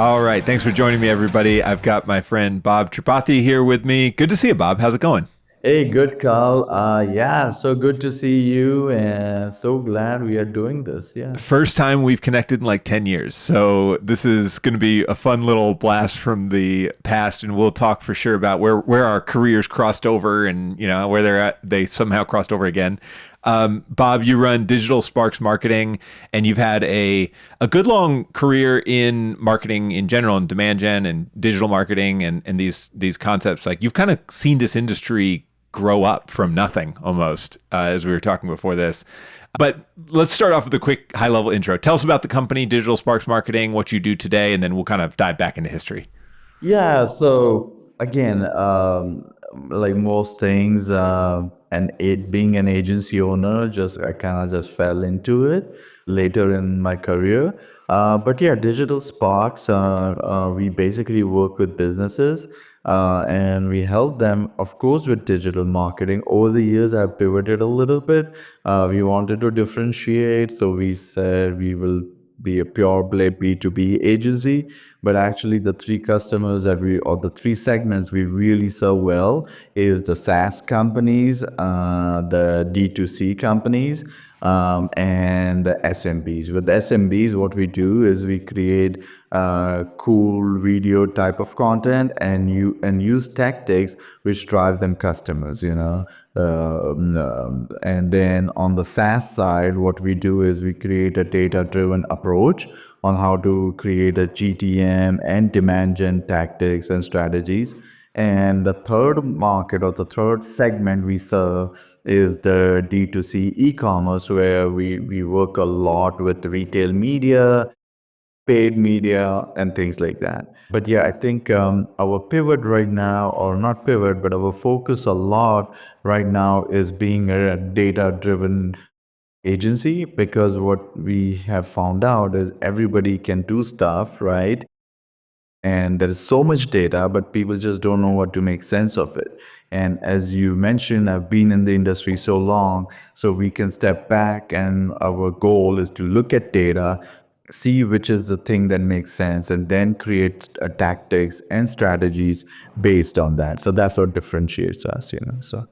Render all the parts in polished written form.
All right. Thanks for joining me, everybody. I've got my friend Bob Tripathi here with me. Good to see you, Bob. How's it going? Hey, good, Carl. Yeah, so good to see you, and so glad we are doing this. Yeah. First time we've connected in like 10 years. So this is going to be a fun little blast from the past. And we'll talk for sure about where our careers crossed over and, where they somehow crossed over again. Bob, you run Digital Sparx Marketing, and you've had a good long career in marketing in general, and demand gen and digital marketing and these concepts. Like you've kind of seen this industry grow up from nothing almost, as we were talking before this. But let's start off with a quick high level intro. Tell us about the company, Digital Sparx Marketing, what you do today, and then we'll kind of dive back into history. Yeah, so again, like most things, and it being an agency owner, just I kind of just fell into it later in my career. But yeah, Digital Sparks, we basically work with businesses, and we help them, of course, with digital marketing. Over the years, I've pivoted a little bit. We wanted to differentiate, so we said we will be a pure play B2B agency, but actually the three customers that or the three segments we really serve well is the SaaS companies, the D2C companies, and the SMBs. With the SMBs, what we do is we create cool video type of content and use tactics which drive them customers. And then on the SaaS side, what we do is we create a data-driven approach on how to create a GTM and demand gen tactics and strategies. And the third market or the third segment we serve is the D2C e-commerce, where we work a lot with retail media, paid media, and things like that. But yeah, I think our pivot right now, or not pivot, but our focus a lot right now is being a data driven agency, because what we have found out is everybody can do stuff, right? And there is so much data, but people just don't know what to make sense of it. And as you mentioned, I've been in the industry so long, so we can step back, and our goal is to look at data, see which is the thing that makes sense, and then create tactics and strategies based on that. So that's what differentiates us. So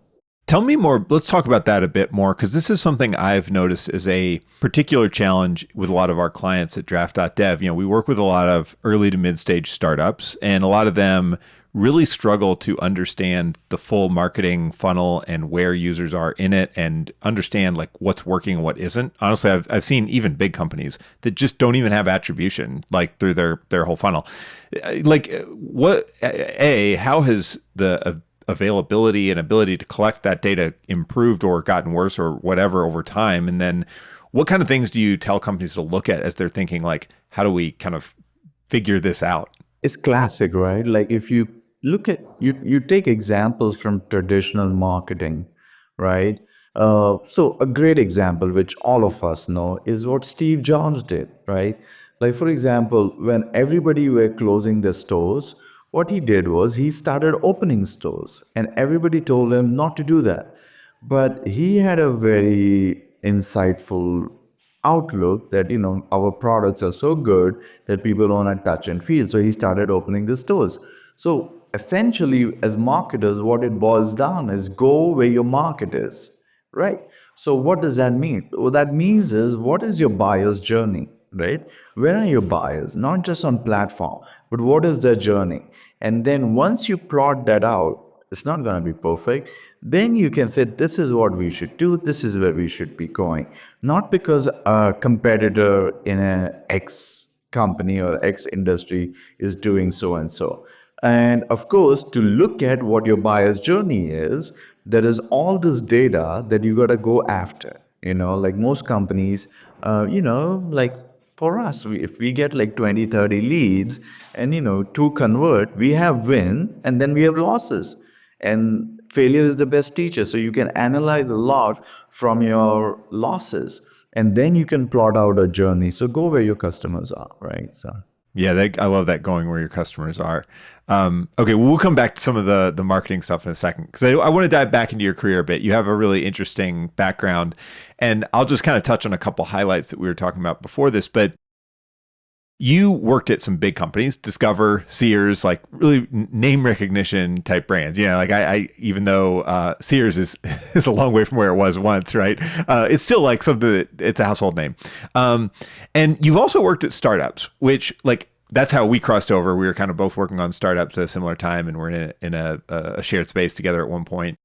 Tell me more. Let's talk about that a bit more, because this is something I've noticed is a particular challenge with a lot of our clients at draft.dev. We work with a lot of early to mid stage startups, and a lot of them really struggle to understand the full marketing funnel and where users are in it and understand like what's working and what isn't. Honestly, I've seen even big companies that just don't even have attribution like through their whole funnel. Like how has the availability and ability to collect that data improved or gotten worse or whatever over time? And then what kind of things do you tell companies to look at as they're thinking like, how do we kind of figure this out? it's classic, right? Like if you look at you take examples from traditional marketing, right? So a great example, which all of us know, is what Steve Jobs did, right? Like for example, when everybody were closing their stores, what he did was he started opening stores, and everybody told him not to do that. But he had a very insightful outlook that our products are so good that people want to touch and feel, so he started opening the stores. So essentially, as marketers, what it boils down is go where your market is, right? So what does that mean? What that means is, what is your buyer's journey, right? Where are your buyers, not just on platform, but what is their journey? And then once you plot that out, it's not going to be perfect. Then you can say, this is what we should do, this is where we should be going. Not because a competitor in a X company or X industry is doing so and so. And of course, to look at what your buyer's journey is, there is all this data that you got to go after. Like most companies, like for us, if we get like 20, 30 leads, and to convert, we have win and then we have losses. And failure is the best teacher. So you can analyze a lot from your losses, and then you can plot out a journey. So go where your customers are, right? So Yeah, I love that, going where your customers are. Okay, well, we'll come back to some of the marketing stuff in a second, because I want to dive back into your career a bit. You have a really interesting background, and I'll just kind of touch on a couple highlights that we were talking about before this. But You worked at some big companies, Discover, Sears, like really name recognition type brands. Like I even though Sears is is a long way from where it was once, right? It's still like something that it's a household name. And you've also worked at startups, which like that's how we crossed over. We were kind of both working on startups at a similar time, and we're in a shared space together at one point.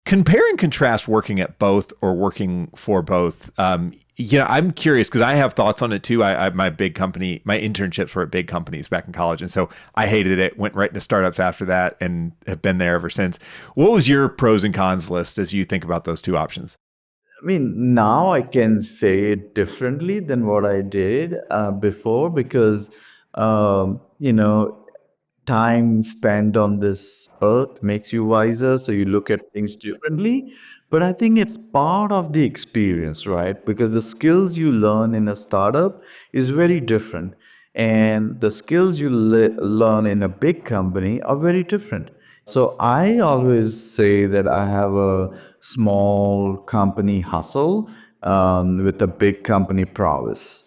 Compare and contrast working at both or working for both. I'm curious because I have thoughts on it too. My big company, my internships were at big companies back in college, and so I hated it. Went right into startups after that, and have been there ever since. What was your pros and cons list as you think about those two options? I mean, now I can say it differently than what I did before because, you know, time spent on this earth makes you wiser. So you look at things differently. But I think it's part of the experience, right? Because the skills you learn in a startup is very different. And the skills you learn in a big company are very different. So I always say that I have a small company hustle with a big company prowess,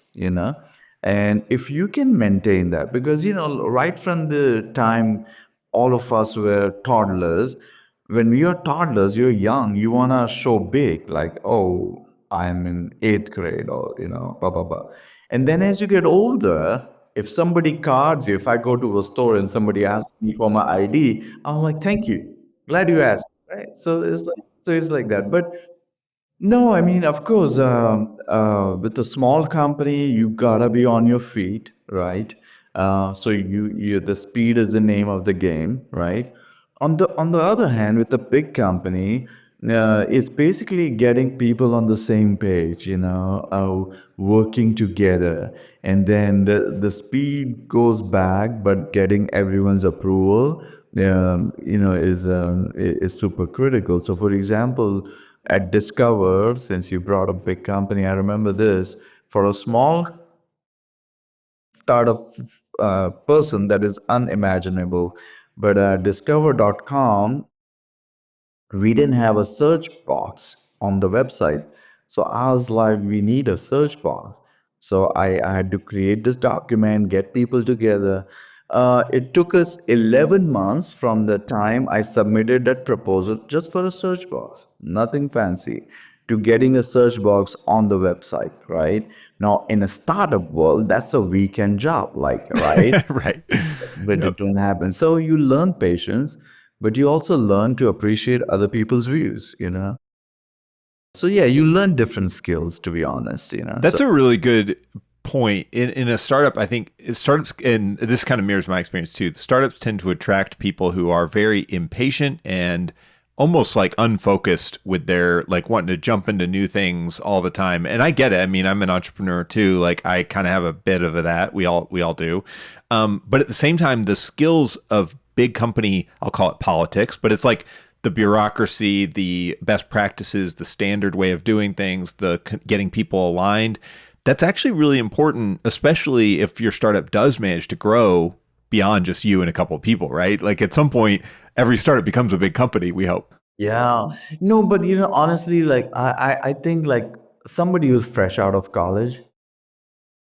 And if you can maintain that, because, right from the time all of us were toddlers, when we are toddlers, you're young, you want to show big, like, oh, I'm in eighth grade or, blah, blah, blah. And then as you get older, if somebody cards you, if I go to a store and somebody asks me for my ID, I'm like, thank you. Glad you asked. Right. So it's like that. But no, I mean, of course, with a small company, you gotta be on your feet, right? So the speed is the name of the game, right? On the other hand, with a big company, it's basically getting people on the same page, working together, and then the speed goes back, but getting everyone's approval, is super critical. So, for example, at Discover, since you brought up big company, I remember this for a small startup person that is unimaginable. But Discover.com, we didn't have a search box on the website. So I was like, we need a search box. So I had to create this document, get people together. It took us 11 months from the time I submitted that proposal just for a search box, nothing fancy, to getting a search box on the website, right? Now, in a startup world, that's a weekend job, like, right? Right. But it Yep. don't happen. So you learn patience, but you also learn to appreciate other people's views. So yeah, you learn different skills, to be honest. That's a really good point. In a startup, I think startups, and this kind of mirrors my experience too. The startups tend to attract people who are very impatient and almost like unfocused with their like wanting to jump into new things all the time. And I get it. I mean, I'm an entrepreneur too. Like I kind of have a bit of that. We all do. But at the same time, the skills of big company, I'll call it politics, but it's like the bureaucracy, the best practices, the standard way of doing things, getting people aligned. That's actually really important, especially if your startup does manage to grow beyond just you and a couple of people, right? Like at some point, every startup becomes a big company, we hope. Yeah. No, but honestly, like I think like somebody who's fresh out of college,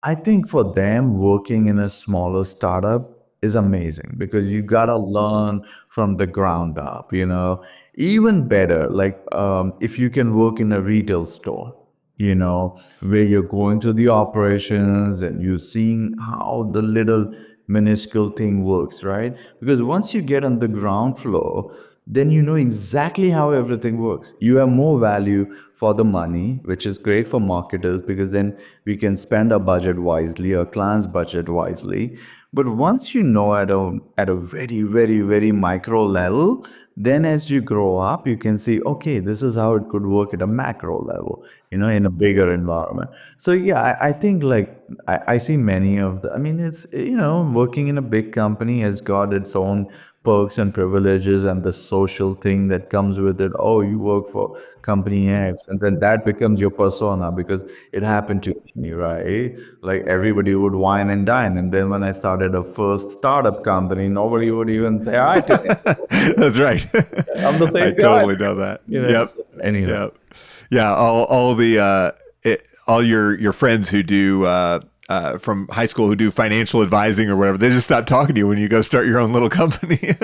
I think for them, working in a smaller startup is amazing because you gotta learn from the ground up. Even better, like if you can work in a retail store, where you're going to the operations and you're seeing how the little minuscule thing works, right? Because once you get on the ground floor, then you know exactly how everything works. You have more value for the money, which is great for marketers because then we can spend our budget wisely, our clients' budget wisely. But once you know at a very, very, very micro level, then as you grow up, you can see, okay, this is how it could work at a macro level, in a bigger environment. So yeah, I think like I see many of the, I mean, it's, working in a big company has got its own perks and privileges and the social thing that comes with it. Oh, you work for company X, and then that becomes your persona because it happened to me, right? Like everybody would wine and dine. And then when I started a first startup company, nobody would even say hi to me. That's right. I'm the I same guy. totally know that. Yep. So anyway. Yep. Yeah. All your friends who do from high school who do financial advising or whatever. They just stop talking to you when you go start your own little company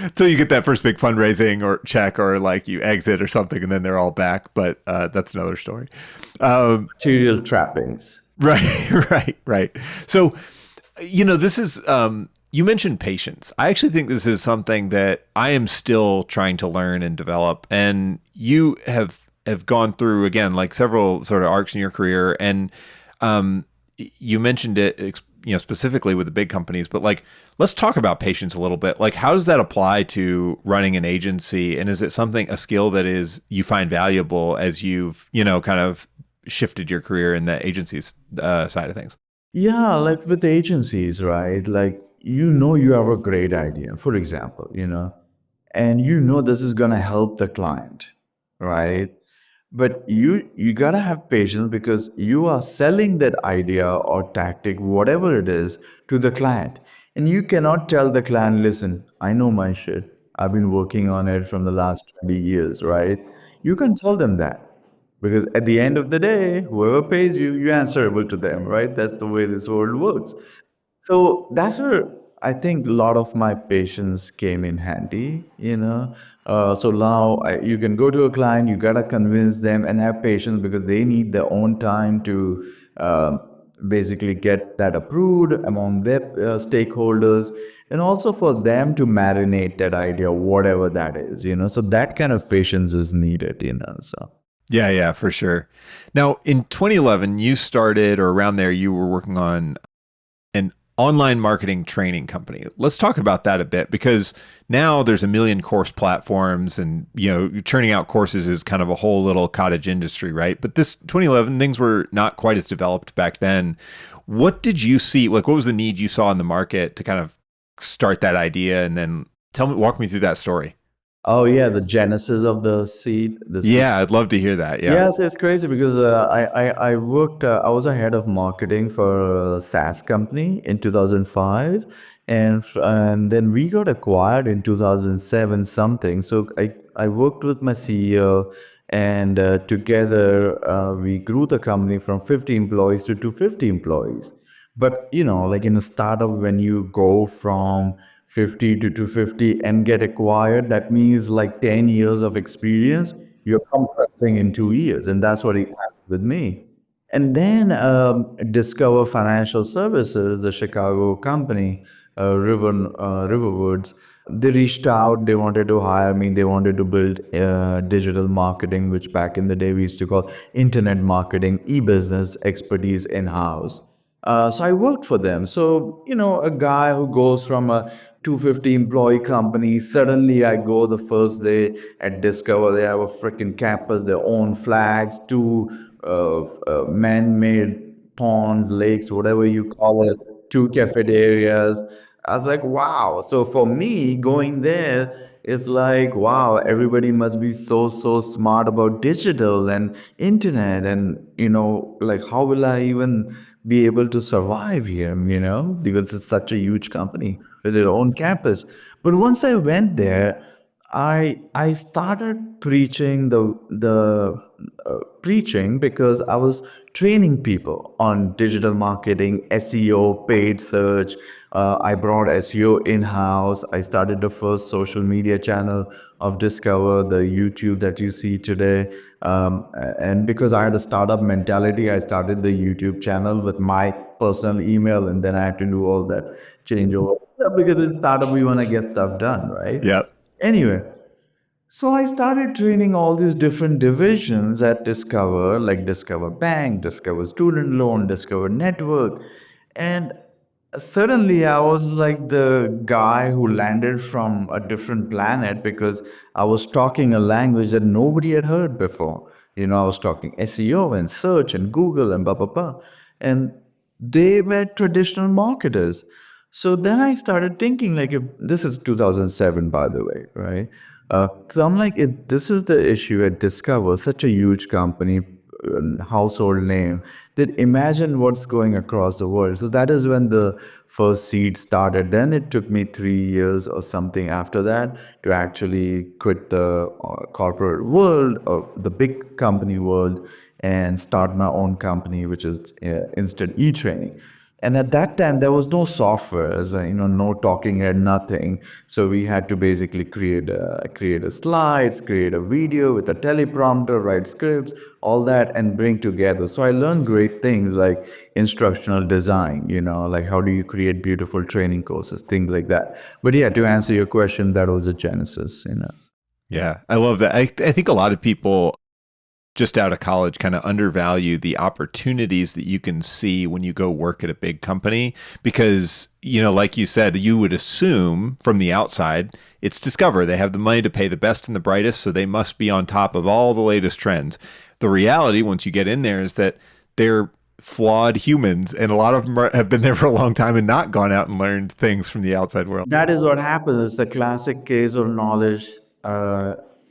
until you get that first big fundraising or check or like you exit or something, and then they're all back. But that's another story. Material trappings. Right, right. So, this is, you mentioned patience. I actually think this is something that I am still trying to learn and develop. And you have gone through, again, like several sort of arcs in your career. And you mentioned it, specifically with the big companies, but like, let's talk about patience a little bit. Like, how does that apply to running an agency? And is it a skill that is you find valuable as you've, kind of shifted your career in the agencies side of things? Yeah, like with agencies, right? Like, you have a great idea, for example, and this is going to help the client, right? But you got to have patience because you are selling that idea or tactic, whatever it is, to the client. And you cannot tell the client, listen, I know my shit. I've been working on it from the last 20 years, right? You can tell them that. Because at the end of the day, whoever pays you, you're answerable to them, right? That's the way this world works. So that's where I think a lot of my patience came in handy. So now you can go to a client, you gotta convince them and have patience because they need their own time to basically get that approved among their stakeholders, and also for them to marinate that idea, whatever that is. So that kind of patience is needed. So. Yeah, for sure. Now, in 2011, you started, or around there, you were working on an online marketing training company. Let's talk about that a bit because now there's a million course platforms and, churning out courses is kind of a whole little cottage industry, right? But this 2011, things were not quite as developed back then. What did you see? Like, what was the need you saw in the market to kind of start that idea? And then walk me through that story. Oh yeah, the genesis of the seed. The seed. Yeah, I'd love to hear that. Yeah. Yes, it's crazy because I worked. I was a head of marketing for a SaaS company in 2005, and then we got acquired in 2007 something. So I worked with my CEO, and together we grew the company from 50 employees to 250 employees. But like in a startup, when you go from 50 to 250 and get acquired, that means like 10 years of experience you're compressing in 2 years, and that's what it happened with me. And then Discover Financial Services, the Chicago company, Riverwoods, they reached out. They wanted to hire me. They wanted to build digital marketing, which back in the day we used to call internet marketing, e-business expertise in-house. So I worked for them. So, a guy who goes from a 250 employee company, suddenly I go the first day at Discover. They have a freaking campus, their own flags, two man made ponds, lakes, whatever you call it, two cafeterias. I was like, wow. So for me, going there, it's like, wow, everybody must be so smart about digital and internet. And, like, how will I even be able to survive here, because it's such a huge company with their own campus. But once I went there, I started preaching because I was training people on digital marketing, SEO, paid search. I brought SEO in house. I started the first social media channel of Discover, the YouTube that you see today. And because I had a startup mentality, I started the YouTube channel with my personal email, and then I had to do all that changeover because in startup we want to get stuff done, right? Yep. Anyway, so I started training all these different divisions at Discover, like Discover Bank, Discover Student Loan, Discover Network. And suddenly I was like the guy who landed from a different planet because I was talking a language that nobody had heard before. I was talking SEO and search and Google and blah, blah, blah. And they were traditional marketers. So then I started thinking, like, if this is 2007, by the way, right? So I'm like, if this is the issue at Discover, such a huge company, household name, that imagine what's going across the world. So that is when the first seed started. Then it took me 3 years or something after that to actually quit the corporate world or the big company world and start my own company, which is instant e-training. And at that time, there was no software, no talking head, nothing. So we had to basically create a slides, create a video with a teleprompter, write scripts, all that, and bring together. So I learned great things like instructional design, like how do you create beautiful training courses, things like that. But yeah, to answer your question, that was the genesis. Yeah, I love that. I think a lot of people just out of college kind of undervalue the opportunities that you can see when you go work at a big company because, like you said, you would assume from the outside it's Discover. They have the money to pay the best and the brightest, so they must be on top of all the latest trends. The reality, once you get in there, is that they're flawed humans, and a lot of them have been there for a long time and not gone out and learned things from the outside world. That is what happens. It's a classic case of knowledge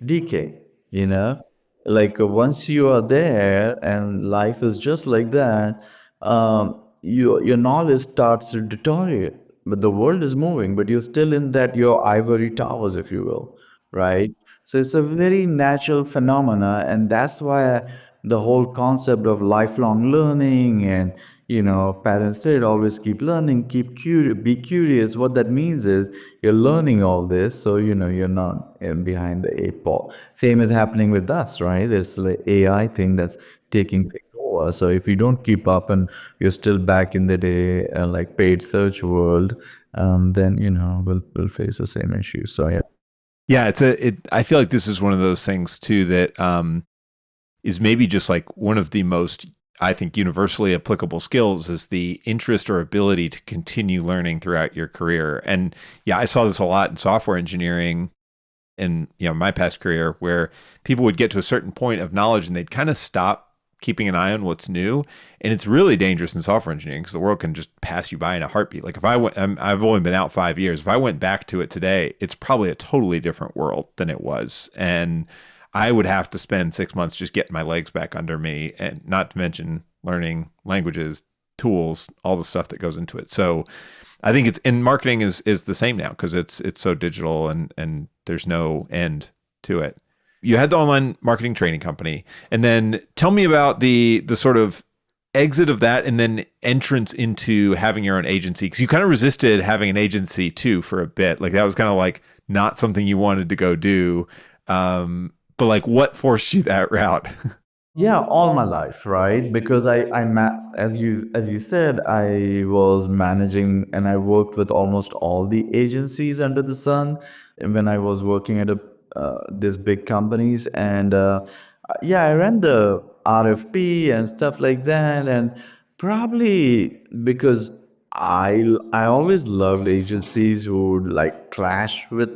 decay, you know? Like once you are there and life is just like that, your knowledge starts to deteriorate. But the world is moving, but you're still in that your ivory towers, if you will, right? So it's a very natural phenomena, and that's why the whole concept of lifelong learning and parents said always keep learning, keep curious, be curious. What that means is you're learning all this, so you're not behind the eight ball. Same is happening with us, right? There's like AI thing that's taking things over. So if you don't keep up and you're still back in the day, like paid search world, then we'll face the same issue. So yeah. Yeah, I feel like this is one of those things too that is maybe just like one of the most, I think, universally applicable skills is the interest or ability to continue learning throughout your career. And yeah, I saw this a lot in software engineering in my past career where people would get to a certain point of knowledge and they'd kind of stop keeping an eye on what's new. And it's really dangerous in software engineering because the world can just pass you by in a heartbeat. Like if I've only been out 5 years. If I went back to it today, it's probably a totally different world than it was. And I would have to spend 6 months just getting my legs back under me, and not to mention learning languages, tools, all the stuff that goes into it. So I think it's in marketing is the same now because it's so digital and there's no end to it. You had the online marketing training company, and then tell me about the sort of exit of that and then entrance into having your own agency, because you kind of resisted having an agency too for a bit. Like that was kind of like not something you wanted to go do. But like what forced you that route? Yeah, all my life, right? Because as you said, I was managing and I worked with almost all the agencies under the sun when I was working at these big companies, and yeah, I ran the RFP and stuff like that, and probably because I always loved agencies who would like clash with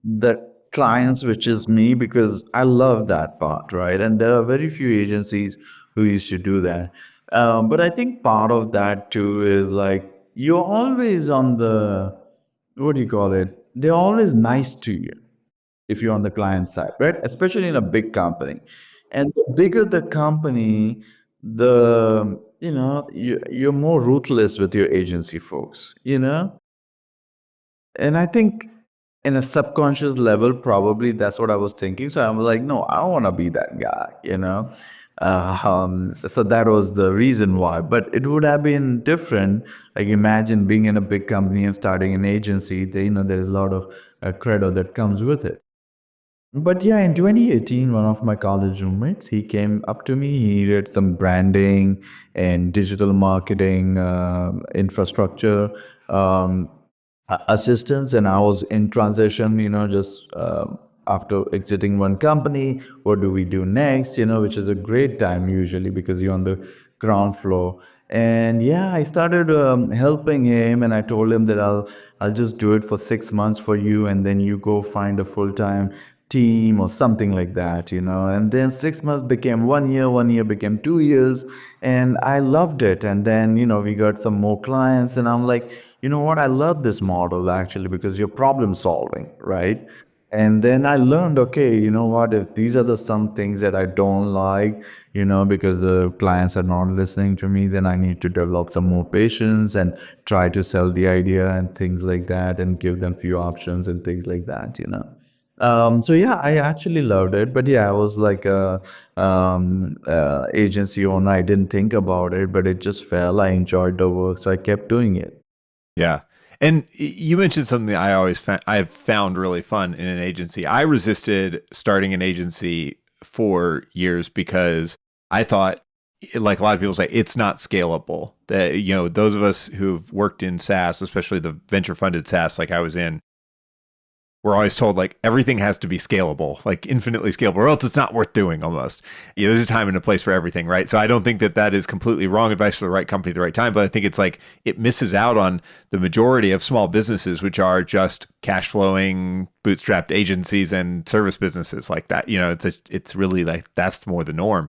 the clients, which is me, because I love that part, right? And there are very few agencies who used to do that. But I think part of that too is like you're always on the, what do you call it? They're always nice to you if you're on the client side, right? Especially in a big company. And the bigger the company, the you're more ruthless with your agency folks. And I think in a subconscious level, probably that's what I was thinking. So I was like, no, I don't want to be that guy. So that was the reason why. But it would have been different. Like imagine being in a big company and starting an agency. There's a lot of credo that comes with it. But yeah, in 2018, one of my college roommates, he came up to me. He did some branding and digital marketing infrastructure assistance, and I was in transition. Just after exiting one company, what do we do next? Which is a great time usually because you're on the ground floor. And yeah, I started helping him, and I told him that I'll just do it for 6 months for you, and then you go find a full time team or something like that. And then 6 months became 1 year, 1 year became 2 years, and I loved it. And then we got some more clients, and I'm like, you know what? I love this model actually because you're problem solving, right? And then I learned, okay, you know what? If these are the some things that I don't like, because the clients are not listening to me, then I need to develop some more patience and try to sell the idea and things like that and give them few options and things like that. So yeah, I actually loved it, but yeah, I was like a agency owner. I didn't think about it, but it just fell. I enjoyed the work, so I kept doing it. Yeah. And you mentioned something I've found really fun in an agency. I resisted starting an agency for years because I thought, like a lot of people say, it's not scalable. That, those of us who've worked in SaaS, especially the venture funded SaaS like I was in, we're always told like everything has to be scalable, like infinitely scalable, or else it's not worth doing almost. There's a time and a place for everything, right? So I don't think that that is completely wrong advice for the right company at the right time, but I think it's like it misses out on the majority of small businesses, which are just cash flowing, bootstrapped agencies and service businesses like that. It's really like that's more the norm.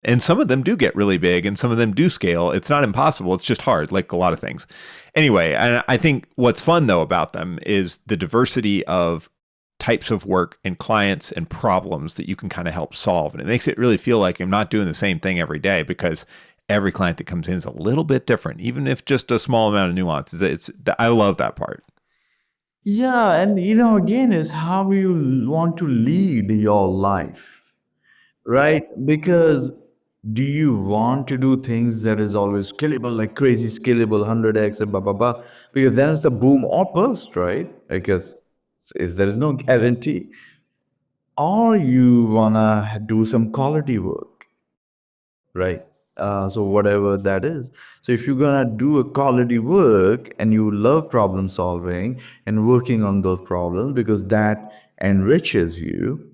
And some of them do get really big and some of them do scale. It's not impossible. It's just hard, like a lot of things. Anyway, and I think what's fun though about them is the diversity of types of work and clients and problems that you can kind of help solve. And it makes it really feel like I'm not doing the same thing every day because every client that comes in is a little bit different, even if just a small amount of nuance. I love that part. Yeah, and again, is how you want to lead your life, right? Because do you want to do things that is always scalable, like crazy scalable, 100x and blah blah blah? Because then it's a boom or bust, right? Because there is no guarantee. Or you wanna do some quality work, right? So whatever that is. So if you're gonna do a quality work and you love problem solving and working on those problems because that enriches you,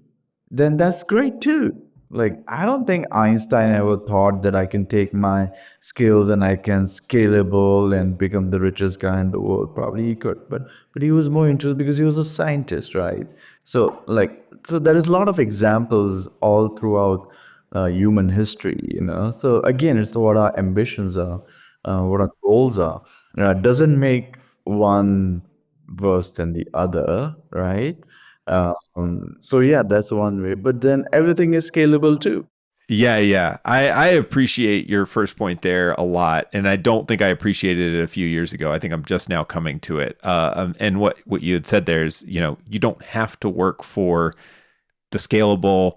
then that's great too. Like I don't think Einstein ever thought that I can take my skills and I can scalable and become the richest guy in the world. Probably he could, but he was more interested because he was a scientist, right? So there is a lot of examples all throughout human history, So again, it's what our ambitions are, what our goals are. Doesn't make one worse than the other, right? So yeah, that's one way. But then everything is scalable too. Yeah, yeah. I appreciate your first point there a lot, and I don't think I appreciated it a few years ago. I think I'm just now coming to it. And what you had said there is, you don't have to work for the scalable,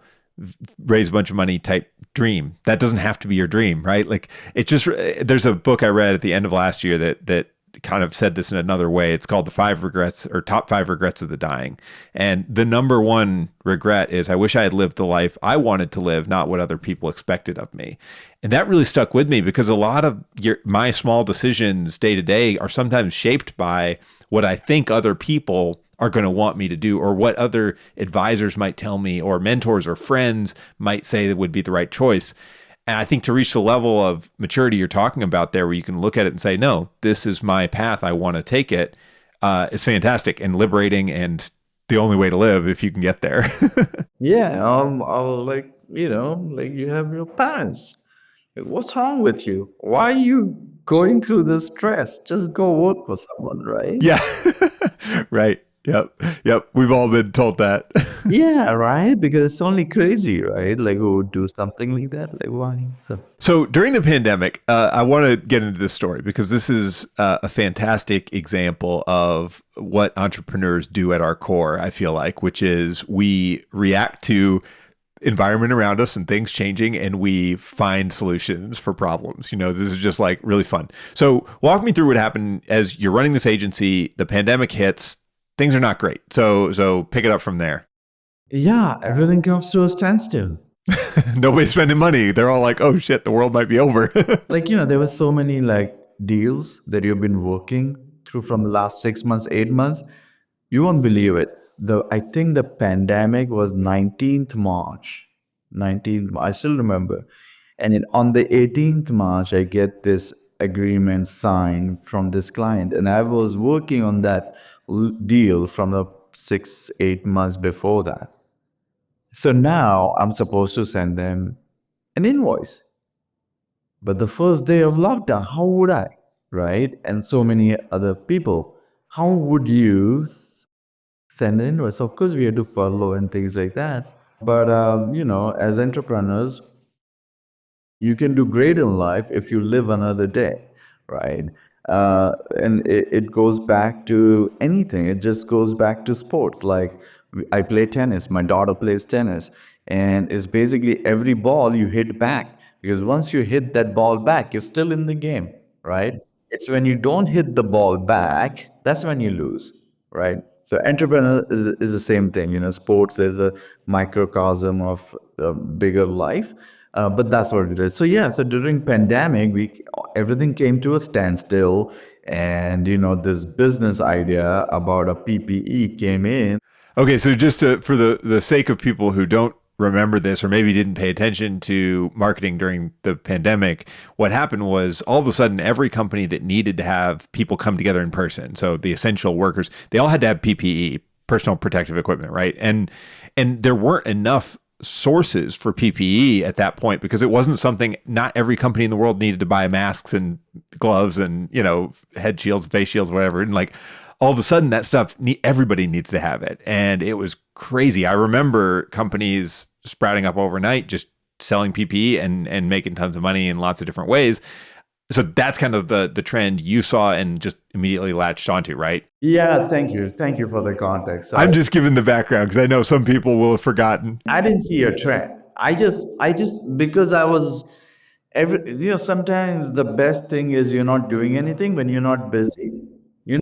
raise a bunch of money type dream. That doesn't have to be your dream, right? Like it just there's a book I read at the end of last year that kind of said this in another way. It's called The Five Regrets or Top Five Regrets of the Dying. And the number one regret is I wish I had lived the life I wanted to live, not what other people expected of me. And that really stuck with me because a lot of my small decisions day to day are sometimes shaped by what I think other people are going to want me to do or what other advisors might tell me or mentors or friends might say that would be the right choice. And I think to reach the level of maturity you're talking about there, where you can look at it and say, no, this is my path. I want to take it. It's fantastic and liberating and the only way to live if you can get there. Yeah, I'll like like you have your parents. Like, what's wrong with you? Why are you going through this stress? Just go work for someone, right? Yeah. Right. Yep. Yep. We've all been told that. Yeah, right. Because it's only crazy, right? Like who would do something like that? Like why? So So during the pandemic, I want to get into this story because this is a fantastic example of what entrepreneurs do at our core, I feel like, which is we react to environment around us and things changing and we find solutions for problems. This is just like really fun. So walk me through what happened as you're running this agency, the pandemic hits, things are not great. So pick it up from there. yeah, everything comes to a standstill. Nobody's spending money. They're all like, oh shit, the world might be over. Like, there were so many like deals that you've been working through from the last 6 months, 8 months. You won't believe it. I think the pandemic was 19th March. 19th, I still remember. And on the 18th March, I get this agreement signed from this client. And I was working on that deal from the 6, 8 months before that. So now I'm supposed to send them an invoice. But the first day of lockdown, how would I? Right? And so many other people. How would you send an invoice? Of course, we had to furlough and things like that. But, as entrepreneurs, you can do great in life if you live another day, right? And it goes back to anything. It just goes back to sports. Like I play tennis. My daughter plays tennis, and it's basically every ball you hit back, because once you hit that ball back, you're still in the game, right? It's when you don't hit the ball back, that's when you lose, right? So entrepreneur is the same thing. Sports is a microcosm of bigger life, but that's what it is. So yeah, so during pandemic, we everything came to a standstill, and this business idea about a PPE came in. Okay, so just for the sake of people who don't remember this or maybe didn't pay attention to marketing during the pandemic, what happened was all of a sudden every company that needed to have people come together in person, so the essential workers, they all had to have PPE, personal protective equipment, right? And there weren't enough sources for PPE at that point because it wasn't something, not every company in the world needed to buy masks and gloves and, head shields, face shields, whatever. And like all of a sudden that stuff, everybody needs to have it. And it was crazy. I remember companies sprouting up overnight, just selling PPE and making tons of money in lots of different ways. So that's kind of the trend you saw and just immediately latched onto, right? Yeah, thank you for the context. So I'm just giving the background because I know some people will have forgotten. I didn't see a trend. I just because I was sometimes the best thing is you're not doing anything when you're not busy. You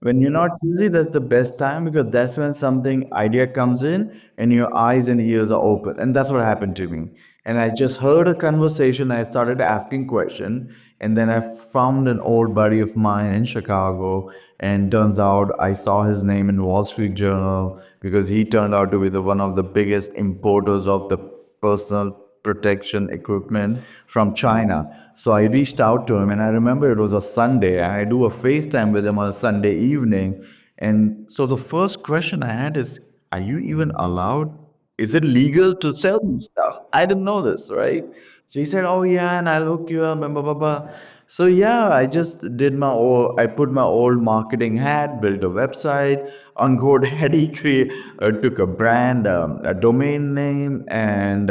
When you're not busy, that's the best time, because that's when something idea comes in and your eyes and ears are open. And that's what happened to me. And I just heard a conversation. I started asking question, and then I found an old buddy of mine in Chicago. And turns out I saw his name in Wall Street Journal, because he turned out to be one of the biggest importers of the personal protection equipment from China. So I reached out to him, and I remember it was a Sunday. And I do a FaceTime with him on a Sunday evening. And so the first question I had is, are you even allowed? Is it legal to sell this stuff? I didn't know this, right? So he said, "Oh yeah, and I'll hook you up, and blah blah blah." So yeah, I put my old marketing hat, built a website on GoDaddy, took a brand, a domain name, and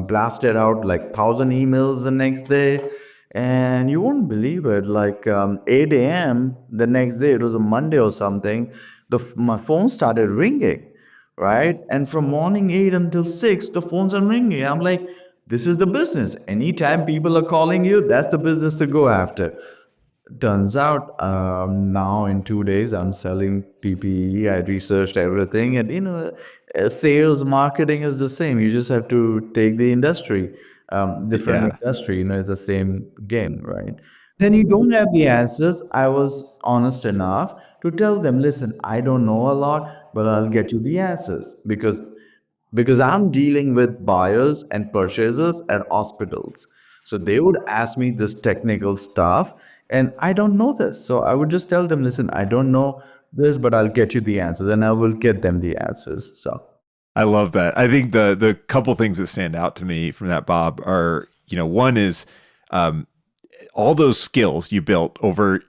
blasted out like 1,000 emails the next day. And you won't believe it, like 8 a.m. the next day, it was a Monday or something, my phone started ringing, right? And from morning 8 until 6, the phones are ringing. I'm like, this is the business. Anytime people are calling you, that's the business to go after. Turns out now in 2 days, I'm selling PPE. I researched everything. And, sales marketing is the same. You just have to take the industry, different Yeah. industry, it's the same game, right? Then you don't have the answers. I was honest enough to tell them, listen, I don't know a lot, but I'll get you the answers, because I'm dealing with buyers and purchasers at hospitals. So they would ask me this technical stuff, and I don't know this. So I would just tell them, listen, I don't know this, but I'll get you the answers, and I will get them the answers. So I love that. I think the couple things that stand out to me from that, Bob, are, one is um, all those skills you built over,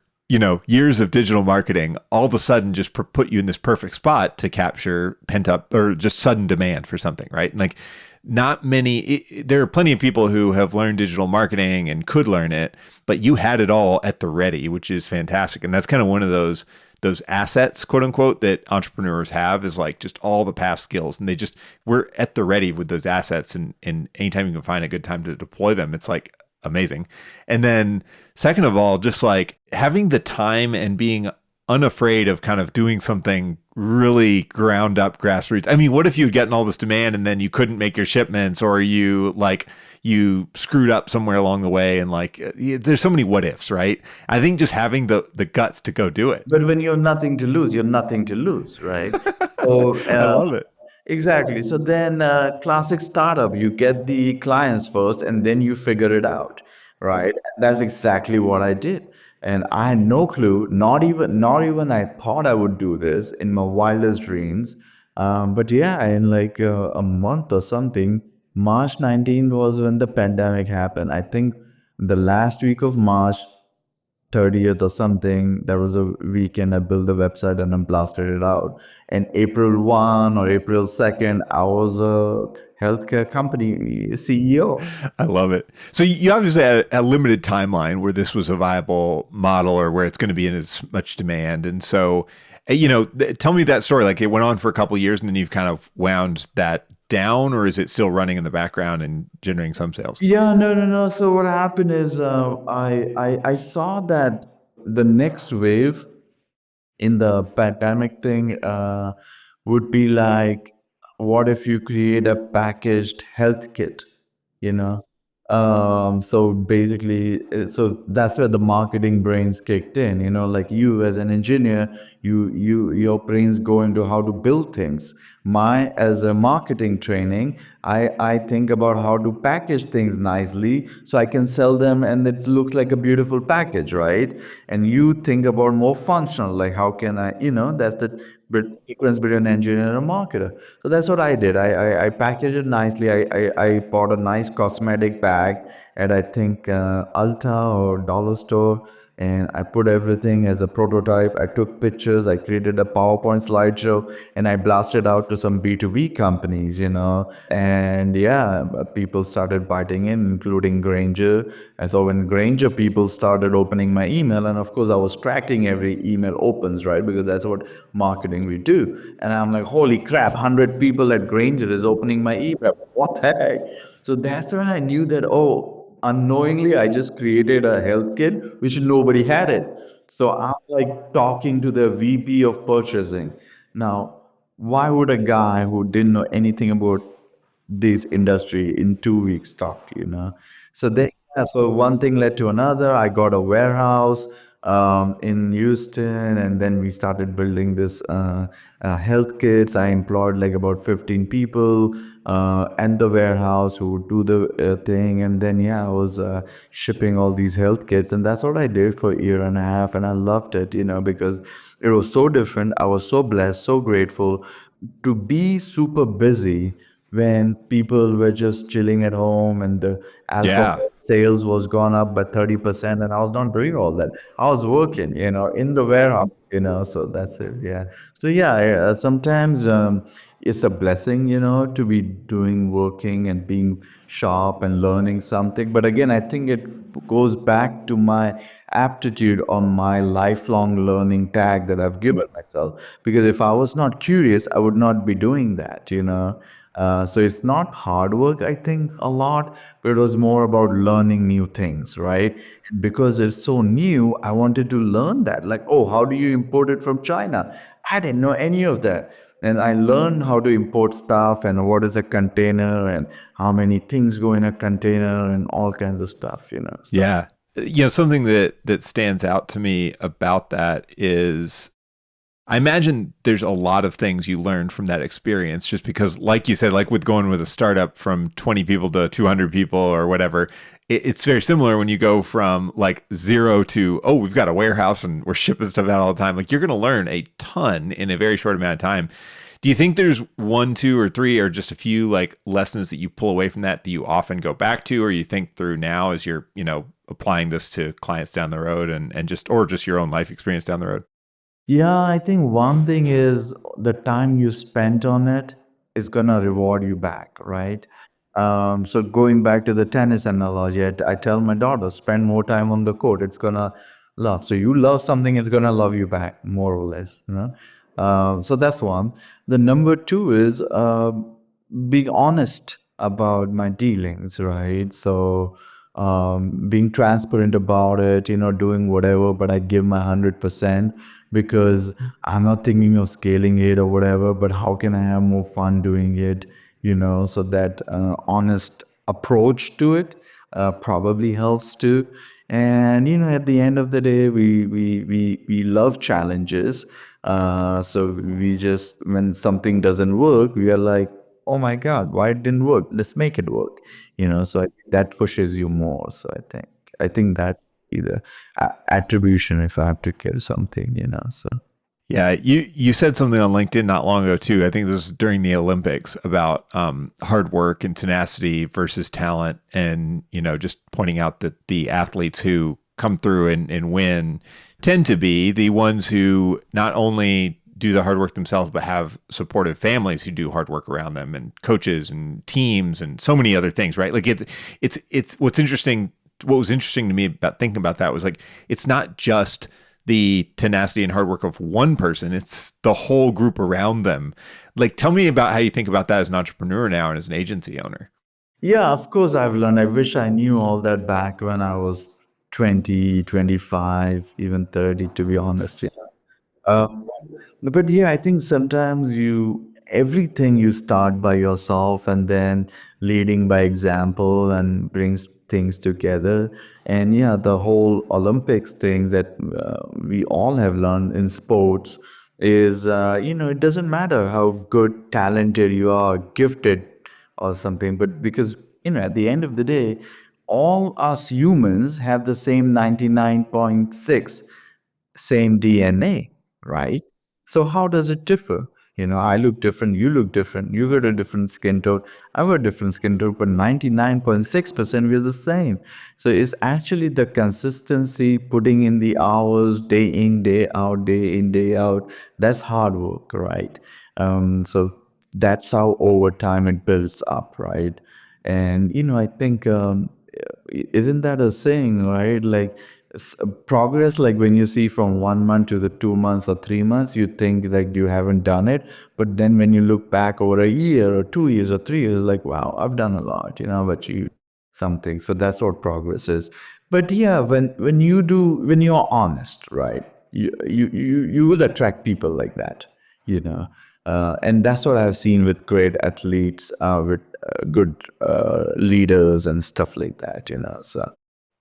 years of digital marketing, all of a sudden just put you in this perfect spot to capture pent up or just sudden demand for something, right? And like, not many, there are plenty of people who have learned digital marketing and could learn it, but you had it all at the ready, which is fantastic. And that's kind of one of those assets, quote unquote, that entrepreneurs have, is like just all the past skills. And we're at the ready with those assets. And anytime you can find a good time to deploy them, it's like amazing. And then second of all, just like having the time and being unafraid of kind of doing something really ground up grassroots. I mean, what if you had gotten all this demand and then you couldn't make your shipments, or you screwed up somewhere along the way, and like there's so many what ifs, right? I think just having the guts to go do it. but when you're nothing to lose, you're nothing to lose, right? So I love it. exactly. So then, classic startup, you get the clients first, and then you figure it out, right? That's exactly what I did, and I had no clue. Not even I thought I would do this in my wildest dreams. But yeah, in like a month or something, March 19th was when the pandemic happened. I think the last week of March 30th or something, there was a weekend, I built the website and I blasted it out. And April 1 or April 2nd, I was a healthcare company CEO. I love it. So you obviously had a limited timeline where this was a viable model or where it's going to be in as much demand. And so Tell me that story. Like it went on for a couple of years and then you've kind of wound that down, or is it still running in the background and generating some sales? Yeah, no, no, no. So what happened is, I saw that the next wave in the pandemic thing would be like, what if you create a packaged health kit, you know? So basically, so that's where the marketing brains kicked in, like you as an engineer, your brains go into how to build things. As a marketing training, I think about how to package things nicely so I can sell them and it looks like a beautiful package, right? And you think about more functional, like how can I, that's the difference between an engineer and a marketer. So that's what I did. I packaged it nicely. I bought a nice cosmetic bag at, I think, Ulta or Dollar Store, and I put everything as a prototype. I took pictures, I created a PowerPoint slideshow, and I blasted out to some B2B companies, and yeah, people started biting in, including Granger. And so when Granger people started opening my email, and of course I was tracking every email opens, right? Because that's what marketing we do. And I'm like, holy crap, 100 people at Granger is opening my email. What the heck? So that's when I knew that, oh, unknowingly, I just created a health kit which nobody had it. So I'm like talking to the VP of purchasing. Now, why would a guy who didn't know anything about this industry in 2 weeks talk? So then, yeah, so one thing led to another. I got a warehouse in Houston, and then we started building this health kits. I employed like about 15 people at the warehouse who would do the thing, and then yeah, I was shipping all these health kits, and that's what I did for a year and a half, and I loved it, because it was so different. I was so blessed, so grateful to be super busy when people were just chilling at home and the alcohol Yeah. sales was gone up by 30%, and I was not doing all that. I was working, in the warehouse, so that's it. Yeah. So yeah, sometimes it's a blessing, to be doing working and being sharp and learning something. But again, I think it goes back to my aptitude on my lifelong learning tag that I've given myself. Because if I was not curious, I would not be doing that. So it's not hard work, I think, a lot, but it was more about learning new things, right? Because it's so new, I wanted to learn that. Like, oh, how do you import it from China? I didn't know any of that. And I learned how to import stuff and what is a container and how many things go in a container and all kinds of stuff. So Yeah. Something that stands out to me about that is I imagine there's a lot of things you learned from that experience just because, like you said, like with going with a startup from 20 people to 200 people or whatever, it's very similar when you go from like zero to, oh, we've got a warehouse and we're shipping stuff out all the time. Like you're going to learn a ton in a very short amount of time. Do you think there's one, two, or three, or just a few like lessons that you pull away from that you often go back to, or you think through now as you're, applying this to clients down the road and just your own life experience down the road? yeah, I think one thing is the time you spent on it is gonna reward you back, right? So going back to the tennis analogy, I tell my daughter, spend more time on the court. It's gonna love. So you love something, it's gonna love you back, more or less. So that's one. The number two is being honest about my dealings, right? So being transparent about it, doing whatever, but I give my 100% because I'm not thinking of scaling it or whatever, but how can I have more fun doing it, so that honest approach to it probably helps too. And at the end of the day, we love challenges. So we just, when something doesn't work, we are like, oh my God, why it didn't work? Let's make it work. So I think that pushes you more. So I think that either attribution, if I have to give something. So Yeah, you said something on LinkedIn not long ago too. I think this was during the Olympics about hard work and tenacity versus talent, and just pointing out that the athletes who come through and win tend to be the ones who not only do the hard work themselves, but have supportive families who do hard work around them, and coaches and teams and so many other things. Right? Like it's what's interesting. What was interesting to me about thinking about that was like it's not just the tenacity and hard work of one person. It's the whole group around them. Like, tell me about how you think about that as an entrepreneur now and as an agency owner. Yeah, of course I've learned. I wish I knew all that back when I was 20, 25, even 30, to be honest. Um, but yeah, I think sometimes everything you start by yourself and then leading by example and brings things together. And yeah, the whole Olympics thing that we all have learned in sports is, it doesn't matter how good, talented you are, gifted or something, but because, at the end of the day, all us humans have the same 99.6 same DNA, right? So how does it differ? I look different, you look different, you got a different skin tone, I got a different skin tone, but 99.6% we're the same. So it's actually the consistency, putting in the hours, day in, day out, day in, day out. That's hard work, right? So that's how over time it builds up, right? And I think isn't that a saying, right? Like progress, like when you see from 1 month to the 2 months or 3 months, you think like you haven't done it, but then when you look back over a year or 2 years or 3 years, like wow, I've done a lot. I've achieved something. So that's what progress is. But yeah, when you're honest, right? You will attract people like that, you know and that's what I've seen with great athletes, with good leaders and stuff like that. So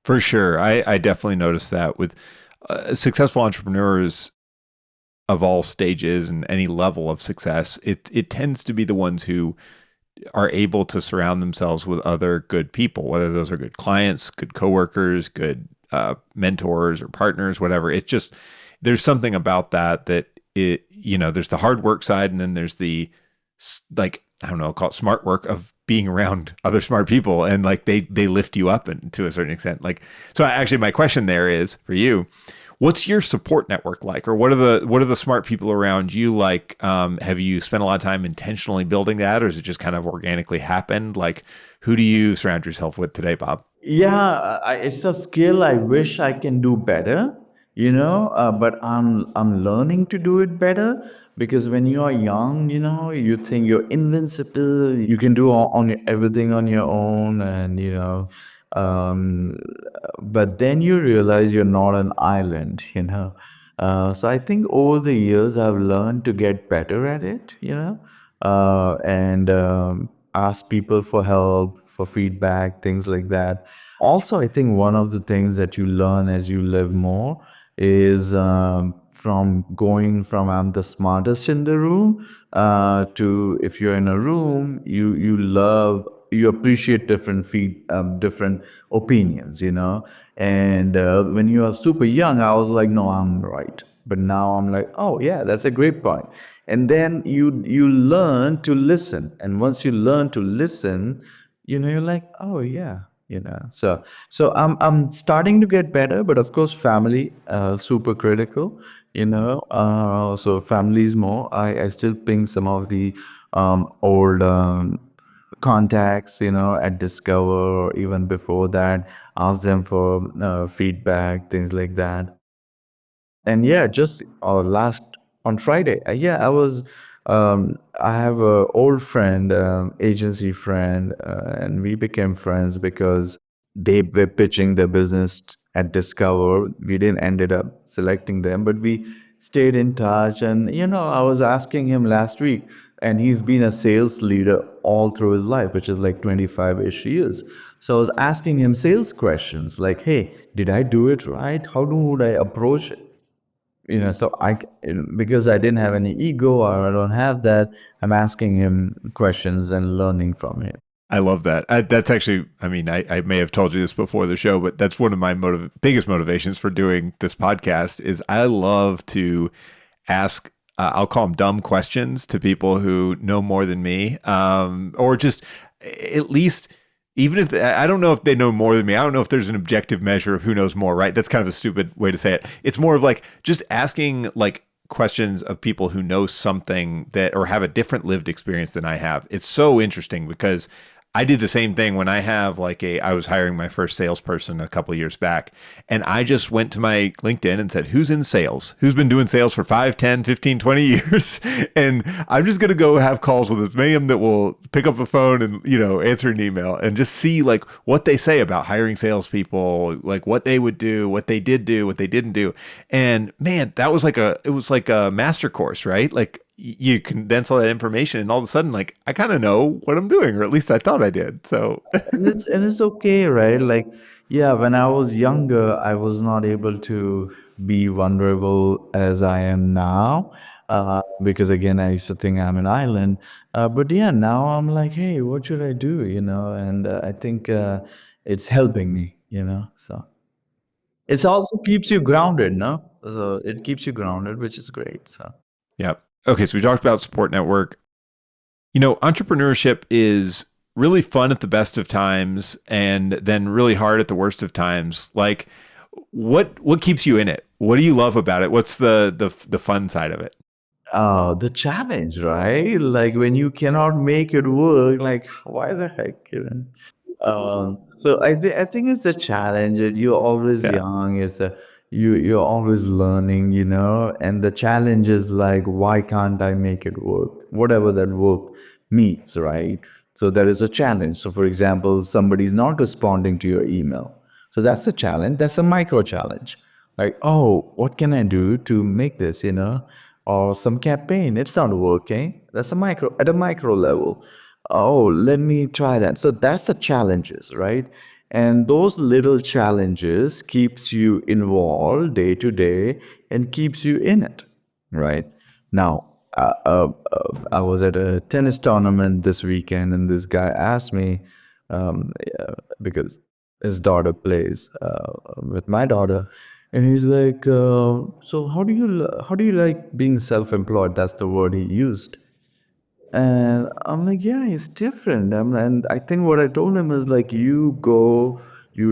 For sure. I definitely noticed that with successful entrepreneurs of all stages and any level of success, it tends to be the ones who are able to surround themselves with other good people, whether those are good clients, good coworkers, good mentors or partners, whatever. It's just, there's something about that there's the hard work side, and then there's the, like, I don't know, I'll call it smart work of being around other smart people, and like they lift you up and to a certain extent. Like, so actually my question there is for you, what's your support network like, or what are the smart people around you like? Have you spent a lot of time intentionally building that, or is it just kind of organically happened? Like, who do you surround yourself with today, Bob? yeah, it's a skill I wish I can do better, but I'm learning to do it better, because when you are young, you think you're invincible, you can do everything on your own, and um, but then you realize you're not an island. So I think over the years I've learned to get better at it, and ask people for help, for feedback, things like that. Also, I think one of the things that you learn as you live more is, from going from I'm the smartest in the room, to, if you're in a room, you appreciate different opinions, and when you are super young, I was like, no, I'm right, but now I'm like, oh yeah, that's a great point. And then you learn to listen, and once you learn to listen, you're like, oh yeah, so I'm starting to get better, but of course family, super critical, so family is more. I still ping some of the old contacts, at Discover, or even before that, ask them for feedback, things like that. And yeah, just last on Friday, yeah, I have a old friend, agency friend, and we became friends because they were pitching their business at Discover. We didn't ended up selecting them, but we stayed in touch. And I was asking him last week, and he's been a sales leader all through his life, which is like 25-ish years. So I was asking him sales questions like, hey, did I do it right? How would I approach it? So because I didn't have any ego, or I don't have that, I'm asking him questions and learning from him. I love that. That's actually, I mean, I may have told you this before the show, but that's one of my biggest motivations for doing this podcast is I love to ask, I'll call them dumb questions to people who know more than me, or just at least, even if I don't know if they know more than me, I don't know if there's an objective measure of who knows more, right? That's kind of a stupid way to say it. It's more of like just asking like questions of people who know something that or have a different lived experience than I have. It's so interesting because I did the same thing when I was hiring my first salesperson a couple years back, and I just went to my LinkedIn and said, who's in sales? Who's been doing sales for 5, 10, 15, 20 years? And I'm just going to go have calls with as many of them that will pick up the phone and, answer an email and just see like what they say about hiring salespeople, like what they would do, what they did do, what they didn't do. And man, it was like a master course, right? Like you condense all that information and all of a sudden like I kind of know what I'm doing, or at least I thought I did. So And it's okay, right? Like, yeah, when I was younger, I was not able to be vulnerable as I am now. Because again, I used to think I'm an island. But yeah, now I'm like, hey, what should I do? And I think it's helping me, So it also keeps you grounded, no? So it keeps you grounded, which is great. So yeah. Okay, so we talked about support network. Entrepreneurship is really fun at the best of times and then really hard at the worst of times. Like what keeps you in it? What do you love about it? What's the fun side of it? the challenge, right? Like when you cannot make it work, like why the heck, so I think it's a challenge. And you're always Yeah. young. You're always learning, And the challenge is like, why can't I make it work? Whatever that work means, right? So there is a challenge. So for example, somebody's not responding to your email. So that's a challenge. That's a micro challenge. Like, oh, what can I do to make this, Or some campaign, it's not working. That's at a micro level. Oh, let me try that. So that's the challenges, right? And those little challenges keeps you involved day to day and keeps you in it, right? Now, I was at a tennis tournament this weekend, and this guy asked me, yeah, because his daughter plays with my daughter, and he's like, "So how do you like being self-employed?" That's the word he used. And I'm like, yeah, it's different. And I think what I told him is like, you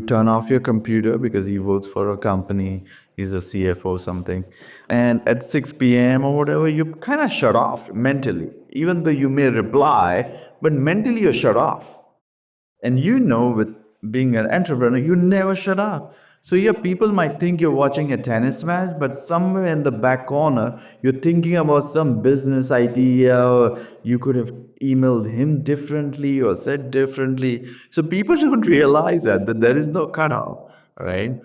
turn off your computer because he works for a company, he's a CFO or something. And at 6 p.m. or whatever, you kind of shut off mentally, even though you may reply, but mentally you're shut off. And with being an entrepreneur, you never shut up. So yeah, people might think you're watching a tennis match, but somewhere in the back corner, you're thinking about some business idea, or you could have emailed him differently or said differently. So people don't realize that there is no cutoff, right?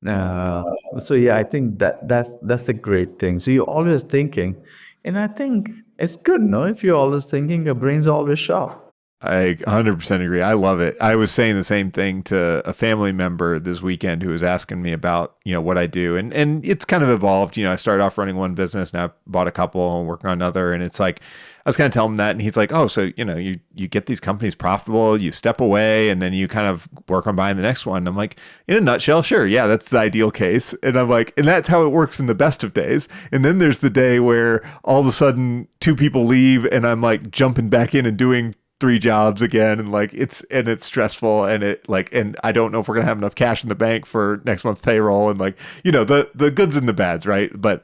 Uh, so yeah, I think that's a great thing. So you're always thinking, and I think it's good, no? If you're always thinking, your brain's always sharp. I 100% agree. I love it. I was saying the same thing to a family member this weekend who was asking me about, what I do. And it's kind of evolved. I started off running one business, now I've bought a couple and working on another. And it's like, I was kind of telling him that. And he's like, oh, so, you get these companies profitable, you step away, and then you kind of work on buying the next one. And I'm like, in a nutshell, sure. Yeah, that's the ideal case. And I'm like, and that's how it works in the best of days. And then there's the day where all of a sudden two people leave and I'm like jumping back in and doing 3 jobs again, and like it's stressful, and and I don't know if we're gonna have enough cash in the bank for next month's payroll, and like the goods and the bads, right? But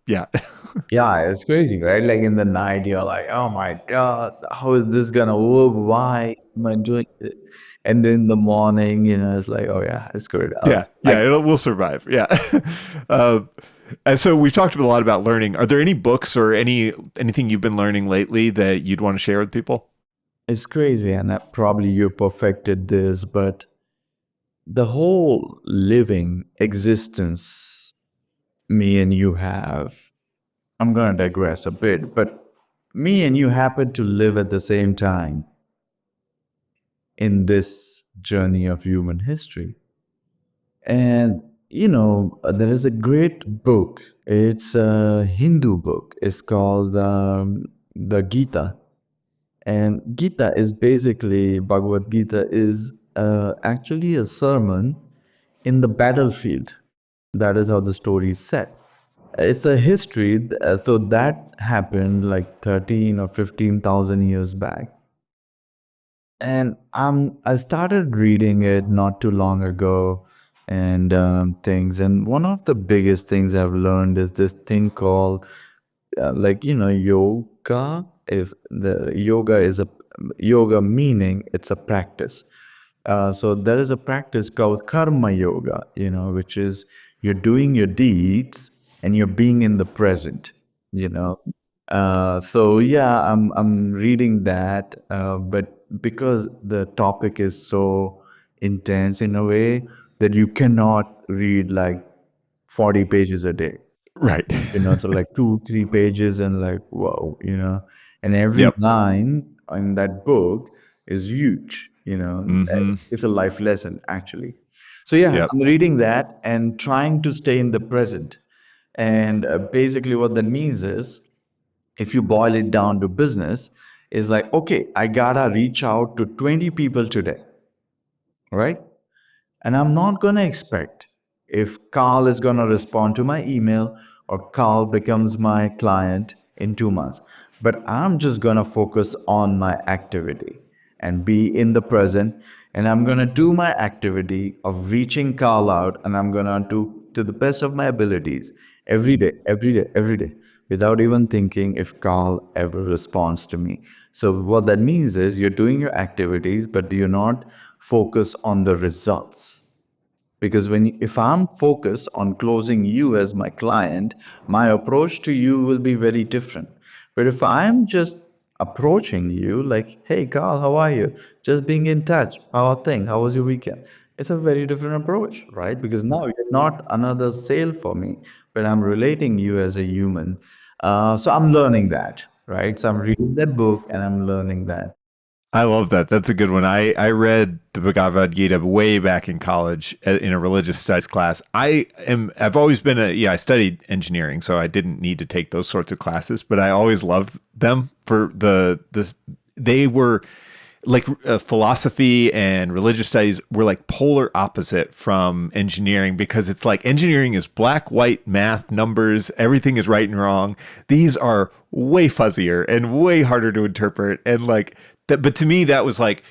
yeah. Yeah, it's crazy, right? Like in the night, you're like, oh my God, how is this gonna work? Why am I doing it? And then in the morning, it's like, oh yeah, it's good. Yeah, Like, yeah, we'll survive. Yeah. uh, and so we've talked a lot about learning. Are there any books or anything you've been learning lately that you'd want to share with people? it's crazy. And probably you perfected this, but the whole living existence me and you have, I'm gonna digress a bit, but me and you happen to live at the same time in this journey of human history. And, there is a great book. It's a Hindu book. It's called the Gita. And Gita is basically, Bhagavad Gita is actually a sermon in the battlefield. That is how the story is set. It's a history, so that happened like 13 or 15,000 years back. And I started reading it not too long ago, and things. And one of the biggest things I've learned is this thing called, yoga. If the yoga is a yoga meaning it's a practice. So there is a practice called karma yoga, which is you're doing your deeds and you're being in the present, you know. So yeah, I'm reading that, but because the topic is so intense in a way that you cannot read like 40 pages a day, Right. so like 2 3 pages and like whoa, and every Yep. line in that book is huge, Mm-hmm. it's a life lesson actually. So yeah, Yep. I'm reading that and trying to stay in the present. And basically what that means is, if you boil it down to business, is like, okay, I gotta reach out to 20 people today, right? And I'm not going to expect if Carl is going to respond to my email or Carl becomes my client in 2 months. But I'm just going to focus on my activity and be in the present. And I'm going to do my activity of reaching Carl out. And I'm going to do to the best of my abilities every day, every day, every day, without even thinking if Carl ever responds to me. So, what that means is you're doing your activities, but you're not focused on the results. Because if I'm focused on closing you as my client, my approach to you will be very different. But if I'm just approaching you like, hey Carl, how are you? Just being in touch. How are things? How was your weekend? It's a very different approach, right? Because now you're not another sale for me, but I'm relating you as a human. So I'm learning that, right? So I'm reading that book and I'm learning that. I love that. That's a good one. I read the Bhagavad Gita way back in college in a religious studies class. I've always been I studied engineering, so I didn't need to take those sorts of classes, but I always loved them for they were like philosophy and religious studies were like polar opposite from engineering, because it's like engineering is black, white, math, numbers, everything is right and wrong. These are way fuzzier and way harder to interpret. And like that, but to me, that was like,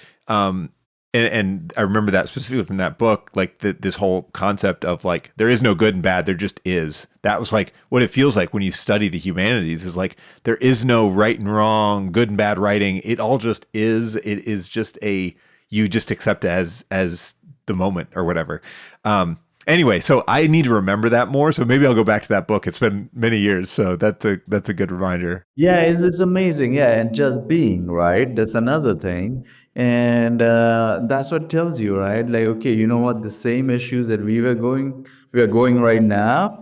and I remember that specifically from that book, like this whole concept of like, there is no good and bad, there just is. That was like what it feels like when you study the humanities, is like, there is no right and wrong, good and bad writing. It all just is. It is just you just accept it as the moment or whatever. Anyway, so I need to remember that more. So maybe I'll go back to that book. It's been many years, so that's a good reminder. Yeah, it's amazing. Yeah, and just being, right? That's another thing. And that's what tells you, right? Like, okay, you know what? The same issues that we are going right now,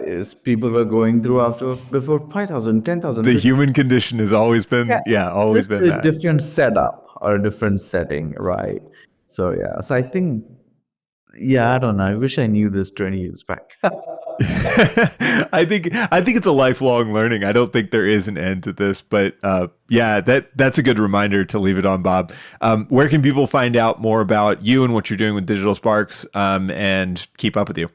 is people were going through after before 5,000, 10,000, The human condition has always yeah, been, yeah, always just been a that. different setup or a different setting, right? So yeah, so I think, yeah, I don't know. I wish I knew this 20 years back. I think it's a lifelong learning. I don't think there is an end to this, but yeah, that's a good reminder to leave it on, Bob. Where can people find out more about you and what you're doing with Digital Sparx, and keep up with you?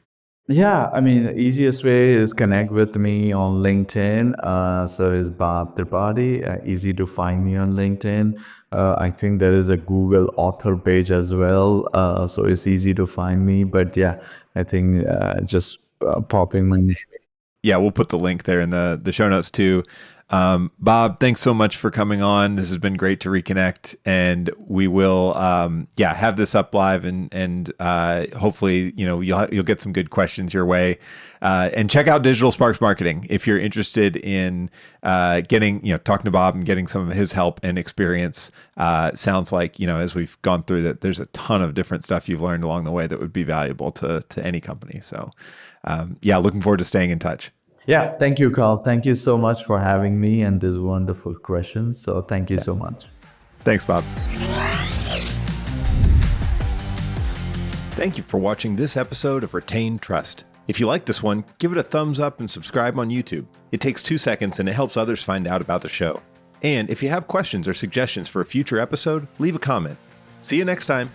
Yeah, I mean, the easiest way is connect with me on LinkedIn. So it's Bob Tripathi. Easy to find me on LinkedIn. I think there is a Google author page as well. So it's easy to find me. But yeah, I think just popping my name. Yeah, we'll put the link there in the show notes too. Bob, thanks so much for coming on. This has been great to reconnect, and we will have this up live, and hopefully you'll get some good questions your way. And check out Digital Sparx Marketing if you're interested in getting talking to Bob and getting some of his help and experience. Sounds like as we've gone through that, there's a ton of different stuff you've learned along the way that would be valuable to any company. So looking forward to staying in touch. Yeah, thank you, Carl. Thank you so much for having me and these wonderful questions. So thank you so much. Thanks, Bob. Thank you for watching this episode of Retain Trust. If you like this one, give it a thumbs up and subscribe on YouTube. It takes 2 seconds and it helps others find out about the show. And if you have questions or suggestions for a future episode, leave a comment. See you next time.